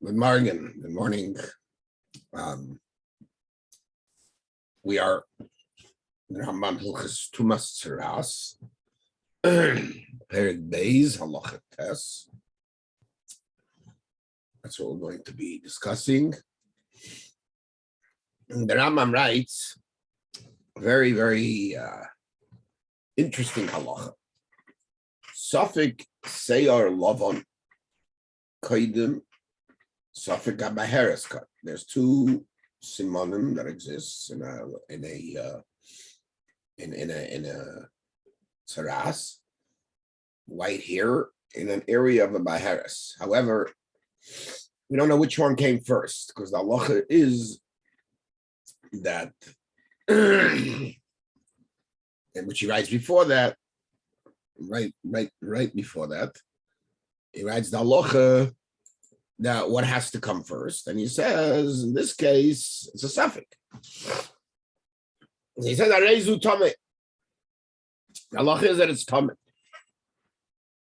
Good morning. Good morning. We are Rambam Tumas Tsaras, Perokim Halacha test. That's what we're going to be discussing. And the Rambam writes very, very interesting halacha. Safek Seyar Lavon Kaidim Safek Gabaheres cut. There's two simonim that exists in a Tsaras, white hair in an area of a baheres. However, we don't know which one came first because the halacha is that, and which he writes before that, right before that, he writes the halacha that what has to come first, and he says in this case it's a suffix. He says arezu tame. The halacha is that it's tame.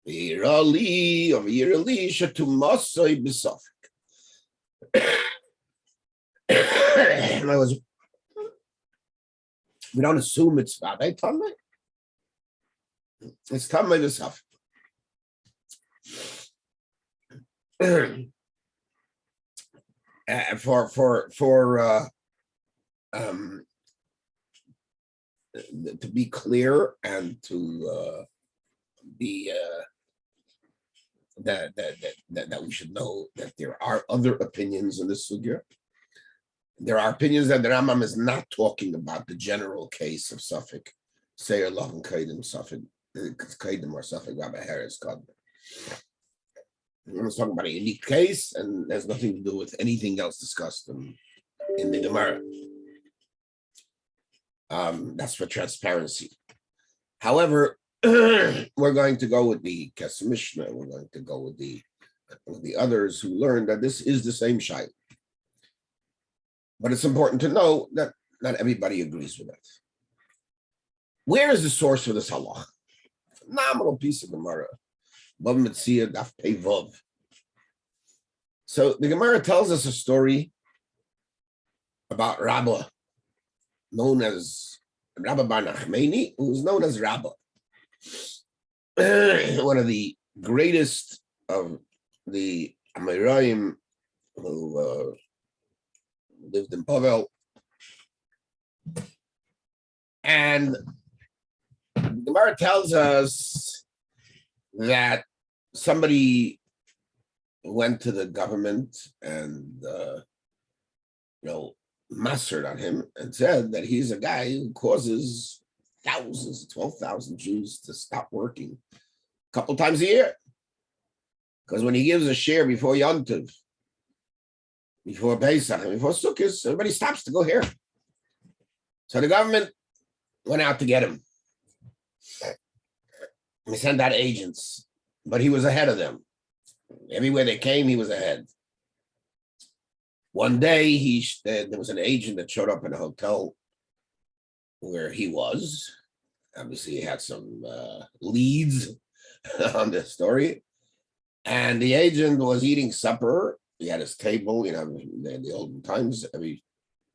V'yirali or v'yirali shetumasoi b'suffix. In other words, we don't assume it's vade tame. It's tame b'suffix. To be clear and to be that we should know that there are other opinions in this sugya. There are opinions that the Rambam is not talking about the general case of Safek Seir Lov and Kaidim Safek Kaidim or Safek Rabbi Harris Kaidim. I'm talking about a unique case, and has nothing to do with anything else discussed in the Gemara. That's for transparency. However, we're going to go with the Kesef Mishnah. We're going to go with the others who learned that this is the same shayla. But it's important to know that not everybody agrees with that. Where is the source for this halacha? Phenomenal piece of Gemara. So the Gemara tells us a story about Rabbi, known as Rabbi Bar Nachmani, who was known as Rabbi, one of the greatest of the Amoraim who lived in Pavel. And the Gemara tells us that somebody went to the government and mastered on him and said that he's a guy who causes thousands, 12,000 Jews to stop working a couple times a year. Because when he gives a share before Yom Tov, before Pesach, and before Sukkot, everybody stops to go here. So the government went out to get him. He sent out agents, but he was ahead of them. Everywhere they came, he was ahead. One day, there was an agent that showed up in a hotel where he was. Obviously, he had some leads on this story. And the agent was eating supper. He had his table. In the olden times, every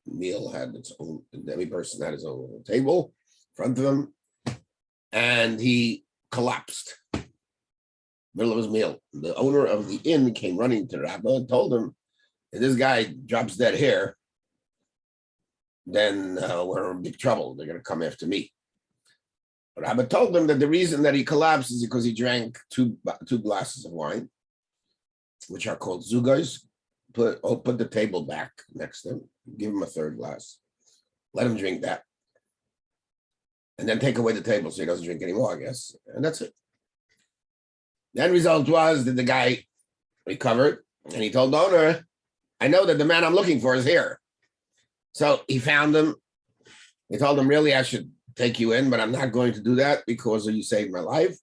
meal had its own, every person had his own table in front of him. And he collapsed middle of his meal. The owner of the inn came running to Rabbi and told him, if this guy drops dead here, then we're in big trouble. They're going to come after me. Rabbi told him that the reason that he collapsed is because he drank two glasses of wine, which are called zugos. Put the table back next to him, give him a third glass, let him drink that, and then take away the table so he doesn't drink anymore, I guess. And that's it. The end result was that the guy recovered, and he told the owner, I know that the man I'm looking for is here. So he found him. He told him, really, I should take you in, but I'm not going to do that because you saved my life.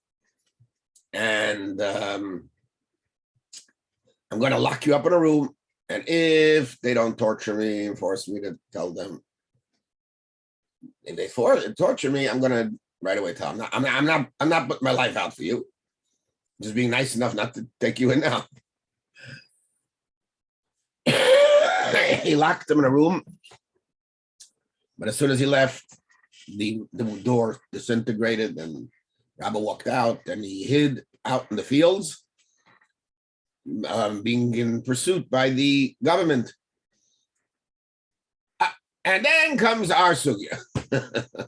And I'm going to lock you up in a room. And if they don't torture me and force me to tell them, if they torture me, I'm going to right away tell them, I'm not putting my life out for you. Just being nice enough not to take you in now. he locked him in a room. But as soon as he left, the door disintegrated and Rabbi walked out and he hid out in the fields, being in pursuit by the government. And then comes our sugya.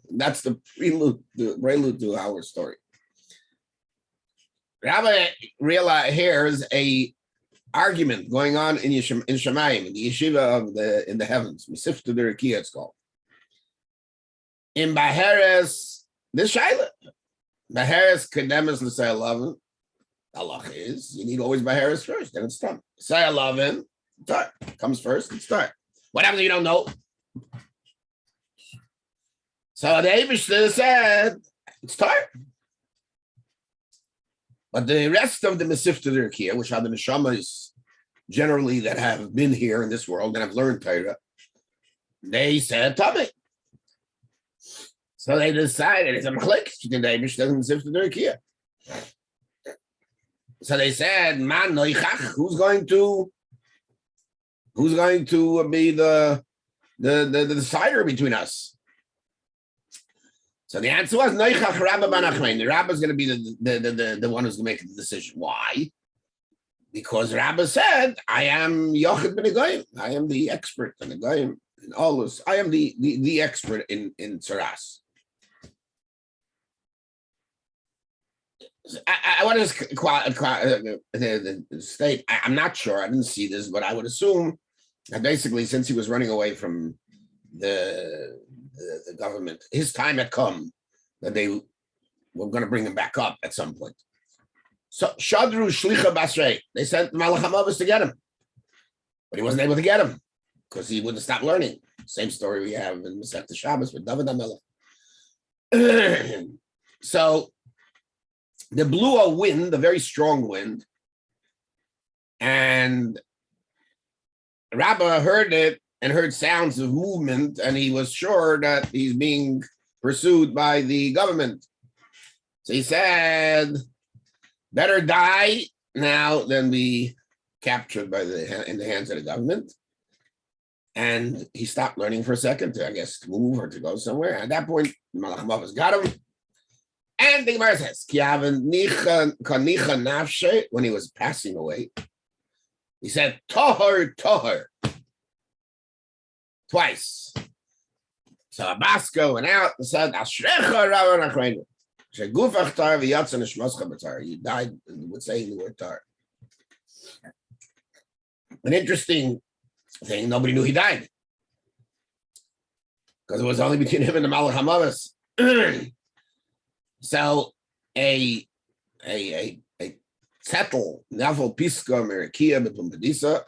That's the prelude to our story. Rabbi hears a argument going on in Shamayim, in the yeshiva in the heavens. Misifta Derakia, it's called. In Baheres, this Shaila. Baheres Kedemus L'Say 11. Halacha is you need always Baheres first, then it's done. Say 11, start. Comes first, and start. What happens if you don't know? So the Eibishter said, start. But the rest of the Mesifta Derakia, which are the Neshamas generally that have been here in this world and have learned Torah, they said, Tommy. So they decided it's a machlik between the Eibishter and Mesifta Derakia. So they said, "Man noichach, who's going to be the decider between us?" So the answer was noichach Rabba Banachmein. The Rabba is going to be the one who's going to make the decision. Why? Because Rabba said, "I am Yochid ben Goyim. I am the expert in the Goyim in all this. I am the expert in Tsaras." I want to state, I'm not sure, I didn't see this, but I would assume that basically since he was running away from the government, his time had come that they were going to bring him back up at some point. So Shadru Shlicha Basrei, they sent Malach HaMavos to get him, but he wasn't able to get him because he wouldn't stop learning. Same story we have in Masechta Shabbos with David HaMelech. So there blew a wind, a very strong wind, and Rabbi heard it and heard sounds of movement, and he was sure that he's being pursued by the government. So he said, better die now than be captured in the hands of the government. And he stopped learning for a second to, I guess, to move or to go somewhere. At that point, Malach HaMavos got him. And the Gemara says, when he was passing away, he said, Tohar, Tohar, twice. So Abaska went out and said, Ashrecha Rabba Nachreinu. Shegufach tar v'yatsa neshmoscha b'tar. He died with saying the word tar. An interesting thing, nobody knew he died. Because it was only between him and the Malach HaMavos. So a zettel, Navel Piska Merikia Betumbedisa,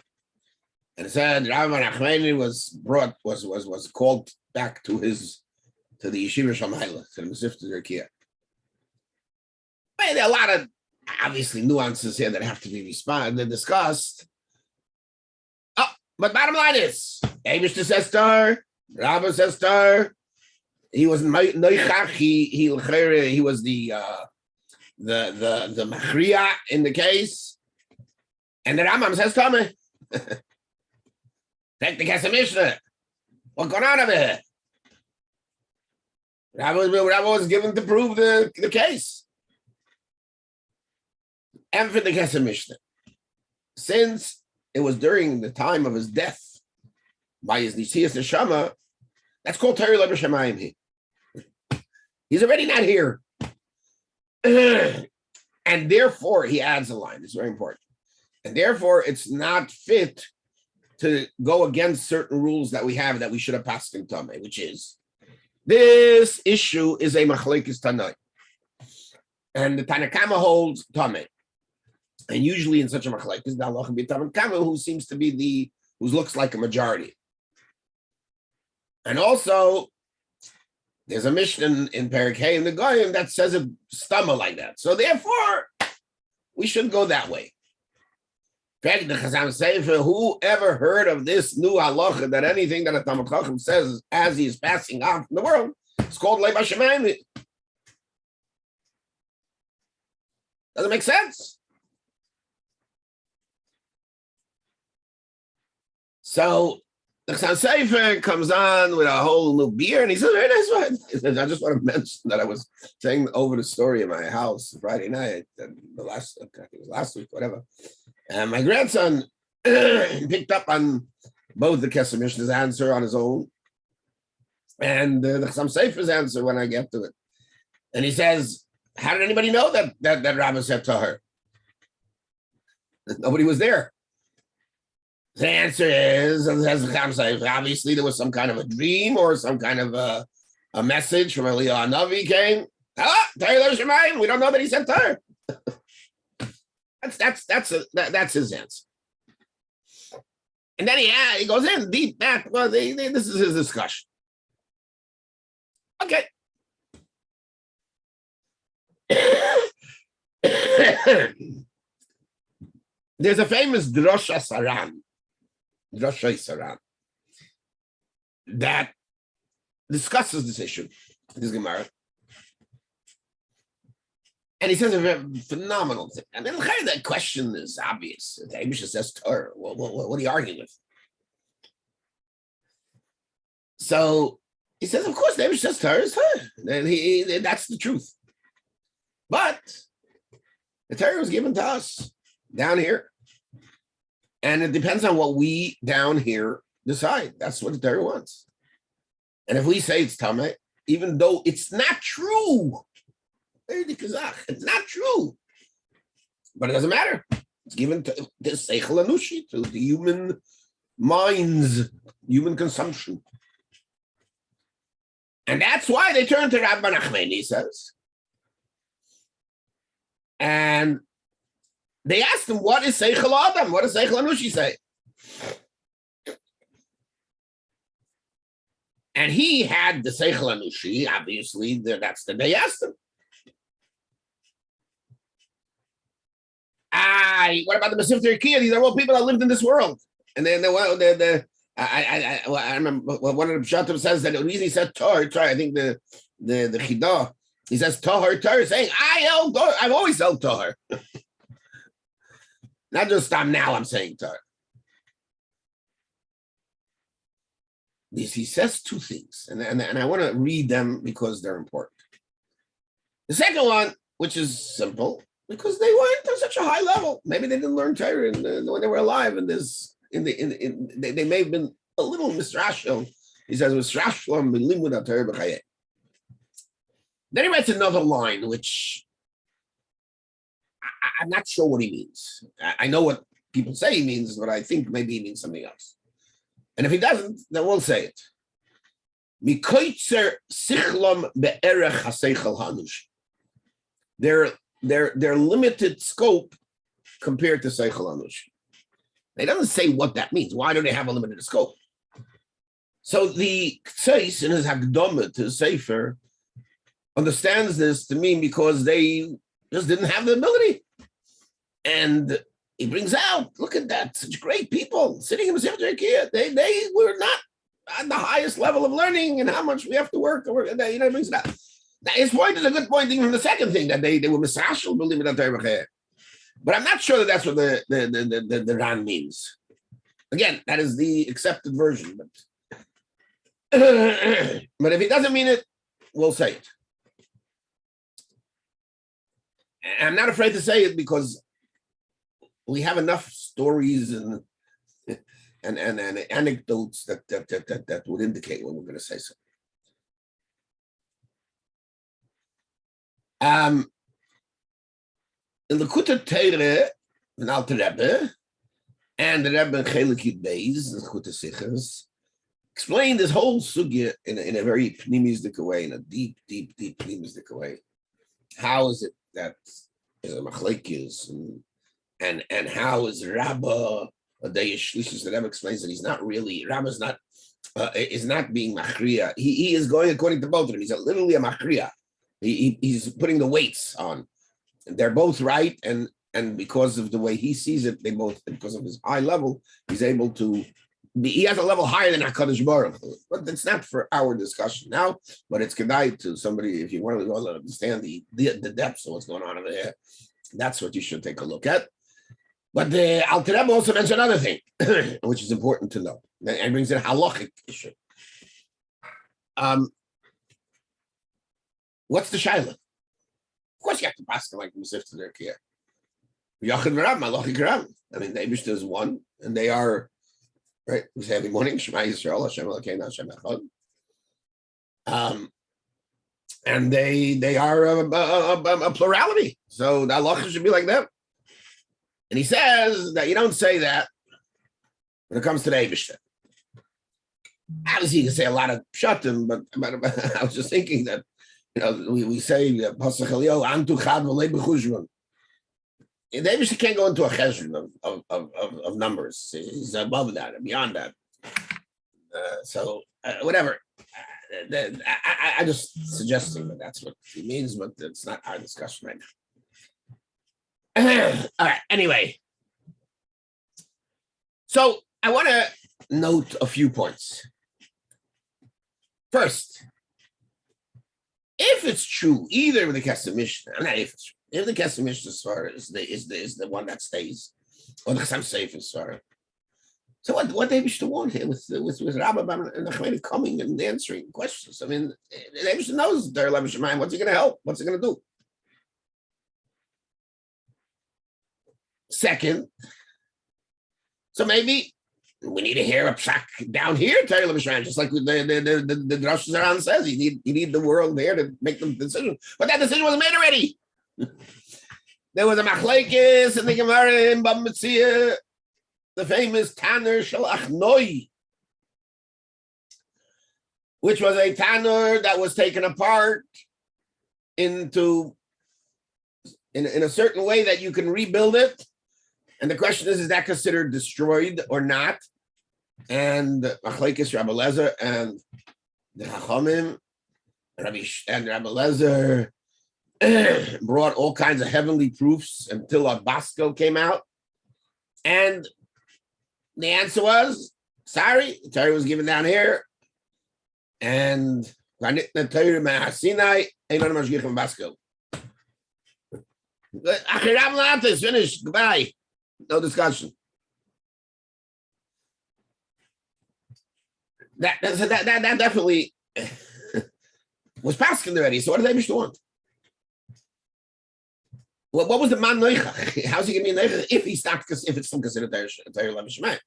and it said Rabbi Nachmani was called back to the Yeshiva Shamayla, to the Mesifta Derakia. There are a lot of obviously nuances here that have to be discussed. Oh, but bottom line is, Eibishter says tar, Rabbi says tar. He was noichach. He was the machria in the case, and the Rambam says, "Tommy, take the Kesef Mishnah. What's going on over here?" Rabbi was given to prove the case, and for the Kesef Mishnah, since it was during the time of his death by his Nisias Neshama, that's called Torah L'B'Shamayim here. He's already not here. And therefore, he adds a line. It's very important. And therefore, it's not fit to go against certain rules that we have that we should have passed in Tameh, which is, this issue is a machlekes Tanai. And the Tanakama holds Tameh. And usually in such a machlekes, the halacha be Tanakama, who seems to be who looks like a majority. And also, there's a Mishnah in Perokim in the Goyim that says a stumma like that. So therefore, we should go that way. The Chazam Sefer, who ever heard of this new halacha that anything that a Talmid Chacham says as he is passing on from the world, it's called Lei Bashamim. Doesn't make sense. So the Chassam Sofer comes on with a whole new beer, and he says, very nice one. He says, I just want to mention that I was saying over the story in my house Friday night, I think it was last week, whatever. And my grandson picked up on both the Kesser Mishnah's answer on his own and the Chassam Sofer's answer when I get to it. And he says, how did anybody know that Rabbi said to her? Nobody was there. The answer is, obviously there was some kind of a dream or some kind of a message from Eliyahu Navi came. We don't know that he said to her. That's his answer. And then he goes in deep back. Well, this is his discussion. Okay. There's a famous Drosha Saran that discusses this issue, this Gemara. And he says a very phenomenal thing. I mean, the question is obvious. The Abisha says Torah. What are you arguing with? So he says, of course, the Abisha says Torah is Torah. And that's the truth. But the Torah was given to us down here. And it depends on what we down here decide. That's what the Torah wants. And if we say it's Tameh, even though it's not true, it's not true. But it doesn't matter. It's given to the Seichel Anushi, to the human minds, human consumption. And that's why they turn to Rabbi Nachmani, he says. And they asked him, what is Seichel Adam? What does Seichel Anushi say? And he had the Seichel Anushi, obviously, that's the they asked him. What about the Masif Turkiya? These are all people that lived in this world. And then I remember one of the Pshatim says that the reason he said Torah, I think the Chidah, he says Torah, saying, I've always held Torah. Not just now I'm saying Torah. He says two things, and I want to read them because they're important. The second one, which is simple, because they weren't on such a high level. Maybe they didn't learn Torah when they were alive, and they may have been a little misrashel. He says, then he writes another line, which I'm not sure what he means. I know what people say he means, but I think maybe he means something else. And if he doesn't, then we'll say it. Their limited scope compared to Seichel Anush. He doesn't say what that means. Why do they have a limited scope? So the Ktseis in his Hagdama to Sefer understands this to mean because they just didn't have the ability. And he brings out, look at that, such great people sitting in the Sefer Turkiya. They were not at the highest level of learning and how much we have to work. He brings it out. His point is a good point, even from the second thing, that they were misashel, believe it or not. But I'm not sure that that's what the Ran means. Again, that is the accepted version. But if he doesn't mean it, we'll say it. I'm not afraid to say it because we have enough stories and anecdotes that would indicate what we're going to say. So, in the Kuta Teire, an Alter Rebbe, and the Rebbe Chelik Yud Beis, the Kuta Sichers, explained this whole sugya in a very pnimistic way, in a deep pnimistic way. How is it that is a machlekes and how is Rabba the Rebbe explains that he's not really Rabba's not is not being machriya. He is going according to both of them. He's literally a machriya. He's putting the weights on. They're both right, and because of the way he sees it, they both, because of his high level, he's able to be, he has a level higher than HaKadosh Baruch Hu. But it's not for our discussion now, but it's kedai to somebody, if you want to understand the depths of what's going on over there, that's what you should take a look at. But the Alter Rebbe also mentioned another thing, which is important to know. and brings in Halachik issue. What's the shaila? Of course, you have to pass like Musif to their kia. Yachid v'Ram, Halachik Ram. I mean, the Eibishter is one, and they are right. We say every morning, Shema Yisrael, Hashem Elokeinu, Hashem Echad. And they are a plurality. So the halacha should be like them. And he says that you don't say that when it comes to the Eibishter. Obviously, you can say a lot of pshatim, but I was just thinking that, we say Pasach Elio Antu Chad V'Lei B'Chushvan. The Eibishter can't go into a cheshbon of numbers. He's above that and beyond that. So whatever. I just suggesting that that's what he means, but it's not our discussion right now. All right. Anyway, so I want to note a few points. First, if it's true, either with the Kesef Mishnah, not if it's true, if the Kesef Mishnah Svara is the one that stays, or the Chasam Sefer Svara. So what they wish to want here with Rambam and Nachmani coming and answering questions? I mean, they wish to know what's he going to help? What's he going to do? Second, so maybe we need to hear a psak down here, just like the Rosh Hashanah says. You need the world there to make the decision. But that decision was made already. There was a machlekes in the Gemara in Bava Metzia, the famous Tanner Shalach Noi, which was a Tanner that was taken apart in a certain way that you can rebuild it. And the question is that considered destroyed or not? And Machlekes Rabbi Lezer and the Chachamim, Rabbi Lezer brought all kinds of heavenly proofs until Basco came out. And the answer was, sorry, the Torah was given down here. And the Torah Sinai ain't on Mashgiach Basco. Achiram Latis, finished. Goodbye. No discussion. That definitely was passed already. So what did they want? Well, what was the man noichach? How's he going to be noichach if it's still considered Torah Shemayim?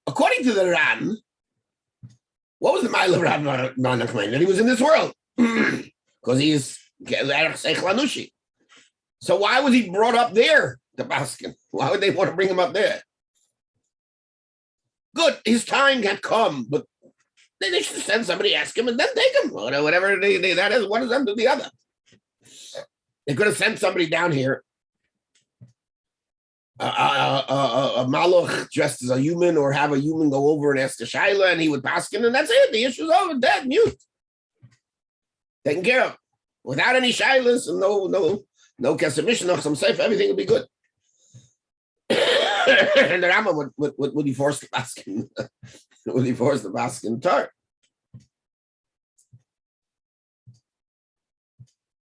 According to the Ran, what was the mile of Ran Nachman? That he was in this world because he is Lanushi. So why was he brought up there to Baskin? Why would they want to bring him up there? Good, his time had come, but they should send somebody, ask him, and then take him. Whatever that is, one of them to the other. They could have sent somebody down here, a malach dressed as a human, or have a human go over and ask a shaila, and he would Baskin, and that's it. The issue's over, dead, mute. Taken care of. Without any shailas and no Kesef Mishnah, some safe, everything would be good. And the Rambam would he force the Baskin? Would he force the Baskin Torah?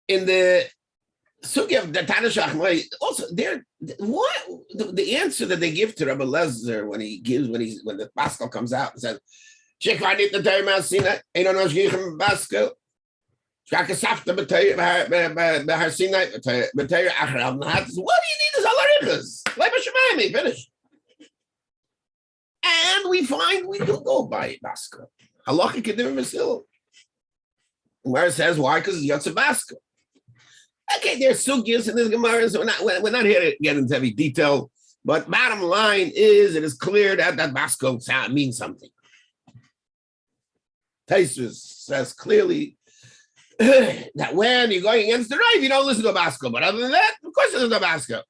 In the Sugi of the Tanashach, also there, what the answer that they give to Rabbi Lezer when the Baskel comes out and says, "Check I need the Torah Masina, ain't no Shgichem Baskel." What do you need is halarichas? Like finish. And we find we do go by Basco. Halachik kedim misil. Where it says why? Because it's Yotze Basco. Okay, there's sugyas in this Gemara, so we're not here to get into every detail. But bottom line is, it is clear that Basco means something. Taisus says clearly that when you're going against the right, you don't listen to a Basco. But other than that, of course, listen to a Basco.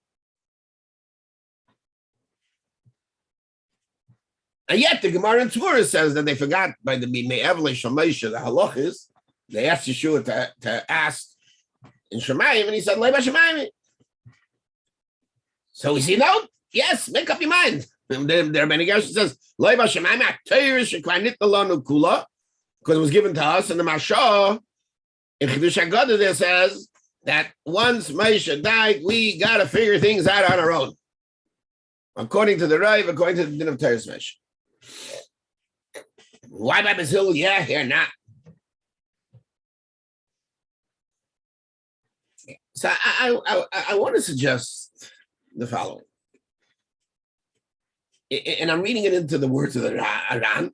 And yet, the Gemara in Tsaras says that they forgot by the Me'evle Shamaisha, the halachas. They asked Yeshua to ask in Shemayim, and he said, Lei Shemayim. So we see, no, yes, make up your mind. The Rebbeinu Gershon says, Lei Shemayim, Torah shekvanit lanu kula, because it was given to us, and the Mashah, in Chidush HaGadah there says that once Moshe died, we got to figure things out on our own. According to the Rav, according to the din of Tsaras Mesh. Why by Basil? Yeah, here not. So I want to suggest the following. And I'm reading it into the words of the Ran.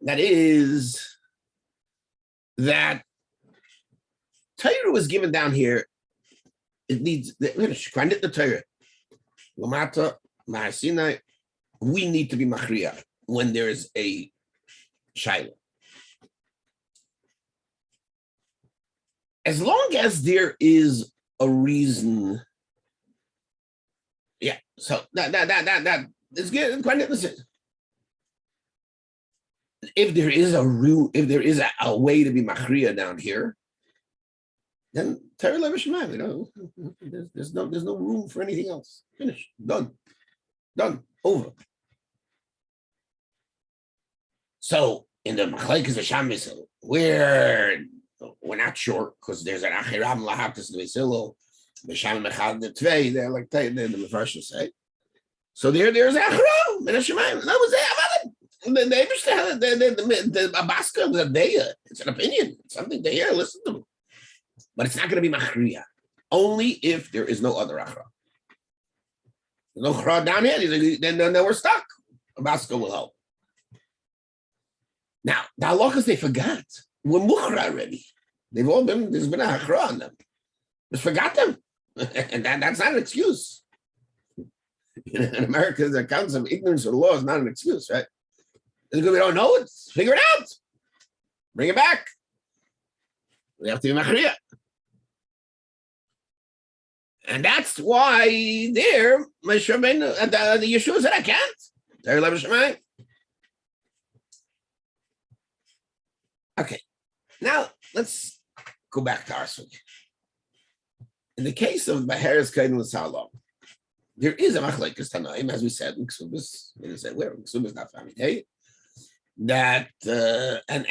That is, that Torah was given down here. It needs the Torah. Lamata, Ma'asinai, we need to be machriya when there is a shaila. As long as there is a reason, yeah. So that is good. If there is a rule, if there is a way to be machriya down here, then Torah Levishman, you know, there's no room for anything else. Finished, done, over. So in the Machlekes V'Shamis, we're not sure because there's an Achiram Lahaptis V'Silo, V'Sham Mechad the Tvei. They're like the Mefarshim say. So there's Achiram and Hashemayim. That was it. The Abaska, the Deya. It's an opinion. It's something to hear. Listen to them. But it's not going to be machriya. Only if there is no other achra. No achra down here, then we're stuck. Abaska will help. Now, the halachas they forgot. We're muchra already. They've all been, there's been a achra on them. Just forgot them. And that's not an excuse. In America, the concept of ignorance of the law is not an excuse, right? Because we don't know it, figure it out. Bring it back. We have to be machriya. And that's why there, the Yeshua said, I can't. Okay, now let's go back to our story. In the case of Baheres Kain L'Salom, there is a machlekes Tanaim, as we said, in Ksubis, where Ksubis not family, hey? That and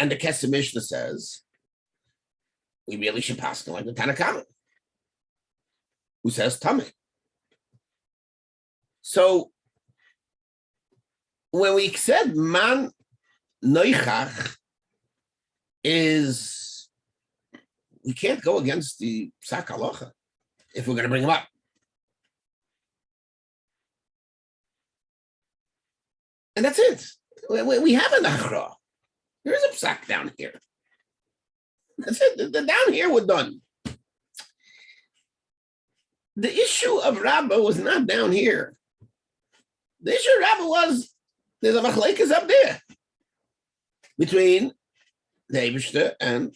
the Kesef Mishnah says we really should pass like the Tanakama, who says Tameh. So when we said man noichach is we can't go against the psak halacha if we're going to bring him up. And that's it. We have an achra. There is a psak down here. That's it. Down here we're done. The issue of Rabbah was not down here. The issue of Rabbah was there's a machlekes up there between the Eibishter and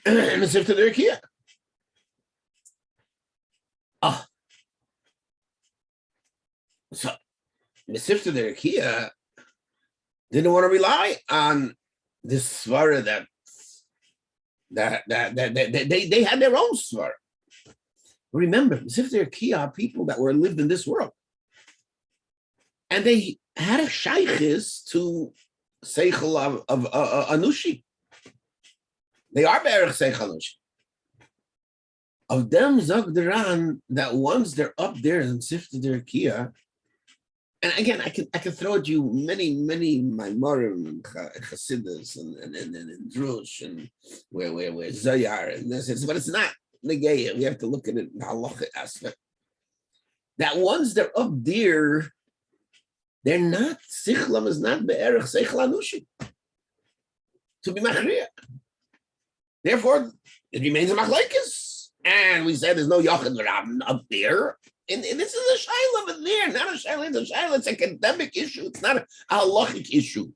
Mesivta Derkiya. So Mesivta Derkiya didn't want to rely on this svara that they had their own svara. Remember, Mesivta Derkiya are people that were lived in this world. And they had a shaykhis to seichel of anushi. They are be'erich seichel anushi. Of them zagdaran that once they're up there in Sifta Derkiya, and again I can throw at you many Maimarim and Chassidus and Drush and where Zayar and this, but it's not negaya. We have to look at it in the halacha aspect. That once they're up there, they're not, sichlam is not be'erich seichel anushi to be machriya. Therefore, it remains a machlekes. And we said there's no yochid rabban up there. And this is a shayla over there, not a shayla. It's a shayla. It's an academic issue. It's not a halachic issue.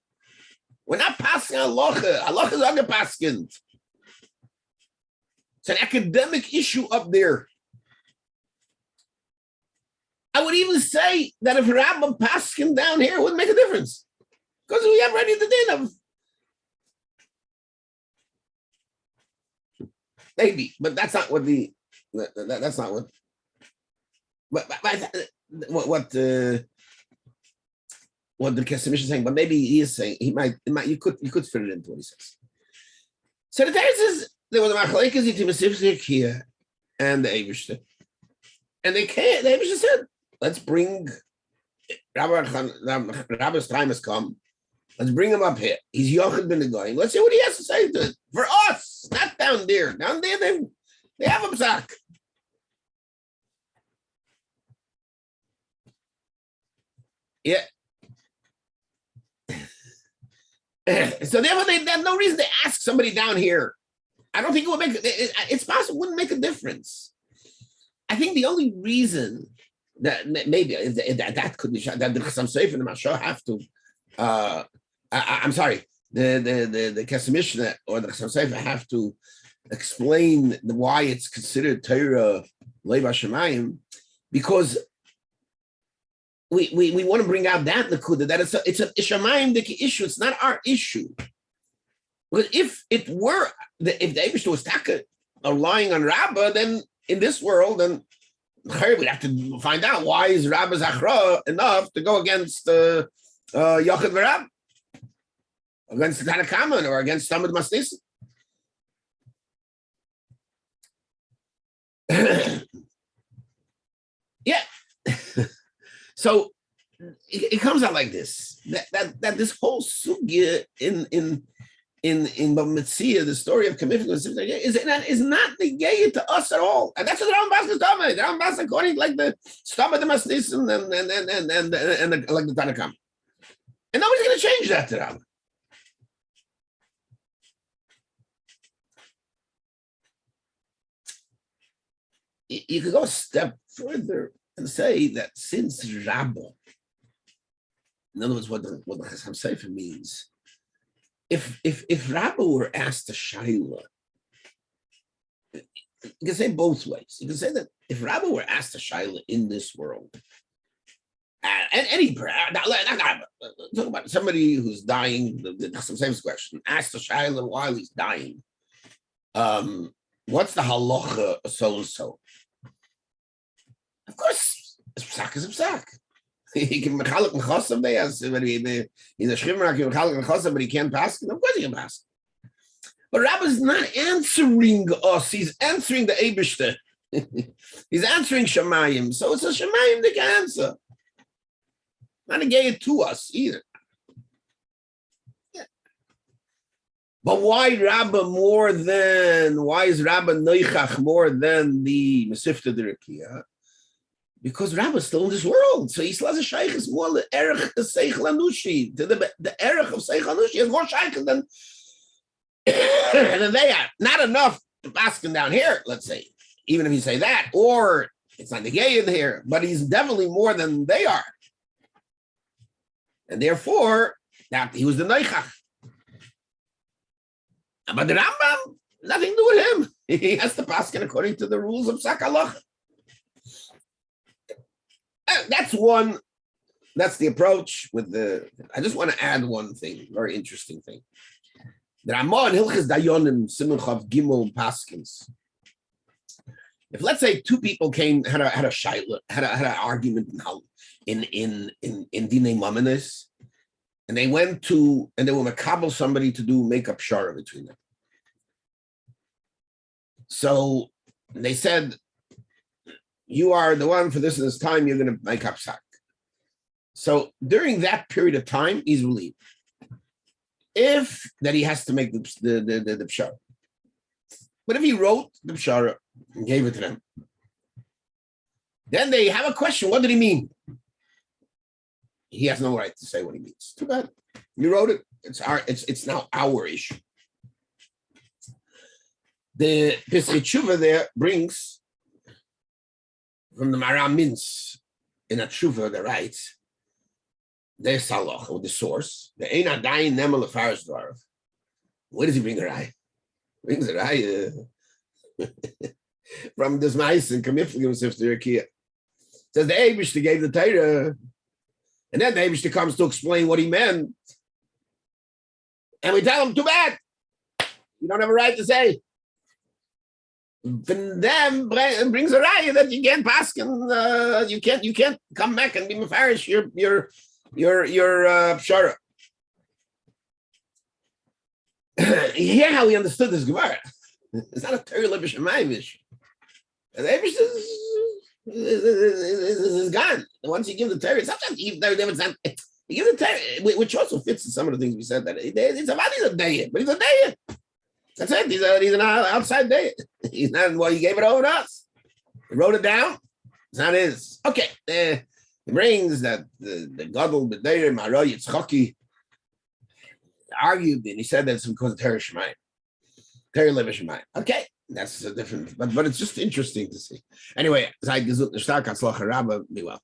We're not passing halacha. Halacha is under paskind. It's an academic issue up there. I would even say that if Rambam paskin down here, it wouldn't make a difference. Because we have already the din of maybe, but that's not what that's not what what the Kesef Mishnah is saying, but maybe he is saying you could fit it into what he says. So the Tsaras is there was a machlekes between here and the Eibishter. And they can't, the Eibishter said, let's bring Rabbi Strime has come. Let's bring him up here. He's Yochid ben the Goyim. Let's see what he has to say to it. For us, not down there. Down there, they have a psak. Yeah. So therefore, they have no reason to ask somebody down here. I don't think it would make it's possible it wouldn't make a difference. I think the only reason that maybe that could be that the Chassam Sofer and the Mashah have to I'm sorry, the Kesef Mishnah or the Chassam Sofer have to explain why it's considered Torah Lei Bashamayim, because we want to bring out that Nakuda, that it's a Shamayim issue, it's not our issue. Because if it were, if the Eibishter was relying on Rabbah, then in this world, then we'd have to find out why is Rabbah Zachra enough to go against Yochid V'Rab, against the Tanakaman or against Tamid Masnis. Yeah. So it comes out like this: that this whole sugya in Bamitzia, the story of Kamifik is not negated to us at all, and that's what the Rambam is talking about. The Rambam is according like the Stamad Masnisim and like the Tanakam, and nobody's going to change that to Rambam. You could go a step further and say that since Rabbah, in other words, what the Chassam Sofer means, if Rabbah were asked a shaila, you can say both ways. You can say that if Rabbah were asked a shaila in this world, and any talk about somebody who's dying, the Chassam Sofer's question, asked a shaila while he's dying, what's the halacha so-and-so? Of course, psak is a psak. He can mechalek nechosam. He's a shchimrak, but he can't pass. Of course he can pass. But Rabbi is not answering us. He's answering the Eibishter. He's answering Shemayim. So it's a Shemayim that can answer. Not a gay to us either. Yeah. But why Rabbi why is Rabbi Noichach more than the Mesifta Dirikia? Because Rabbi is still in this world. So Isla Shaykh is more the Erech of Seichel Anushi. The Erech of Seichel Anushi is more Shaykh than they are. Not enough to pass him down here, let's say. Even if you say that, or it's not the gay in here, but he's definitely more than they are. And therefore, that he was the Noichach. But the Rambam, nothing to do with him. He has to pass it according to the rules of Psak Halacha. That's one. That's the approach with the. I just want to add one thing, very interesting thing. The Ramah and Hilchas Dayonim Siman Chav Gimel Paskins. If let's say two people had a shaila, had an argument in Dinei Mamanis, and they went to and they were makabel somebody to make up shara between them. So they said, you are the one for this and this time, you're going to make up sak. So during that period of time, he's relieved. If that he has to make the pshara. But if he wrote the pshara and gave it to them, then they have a question. What did he mean? He has no right to say what he means. Too bad. You wrote it. It's now our issue. The Pesach Tshuva there brings from the Maram Mintz in a Tshuva that writes, there's Salach, or the source, the Eina Dayin Nemel Lefaris Dvarav. Where does he bring the Rai? He brings the Rai from this mice and Kamifligim Sifter Kia. Says the Eibishter gave the Torah, and then the Eibishter comes to explain what he meant. And we tell him, too bad. You don't have a right to say. From them brings a raya that you can't pass and you can't come back and be mefarish your pshara. Hear how he understood this Gemara. It's not a Torah Lebeshamayim issue. And the Eibush is gone. Once you give the Torah, it's not that you give the Torah, which also fits in some of the things we said, that it's about he's a day, but he's a day. That's it. He's an outside day. He's not, well, he gave it over to us. He wrote it down. It's not his. Okay. He brings that the Gadol B'Deir Maro Yitzchaki argued, and he said that's because of Torah Shemayim. Torah Lev Shemayim. Okay. That's a different, but it's just interesting to see. Anyway, sei gesund, stark als Locher Rabbe, be well.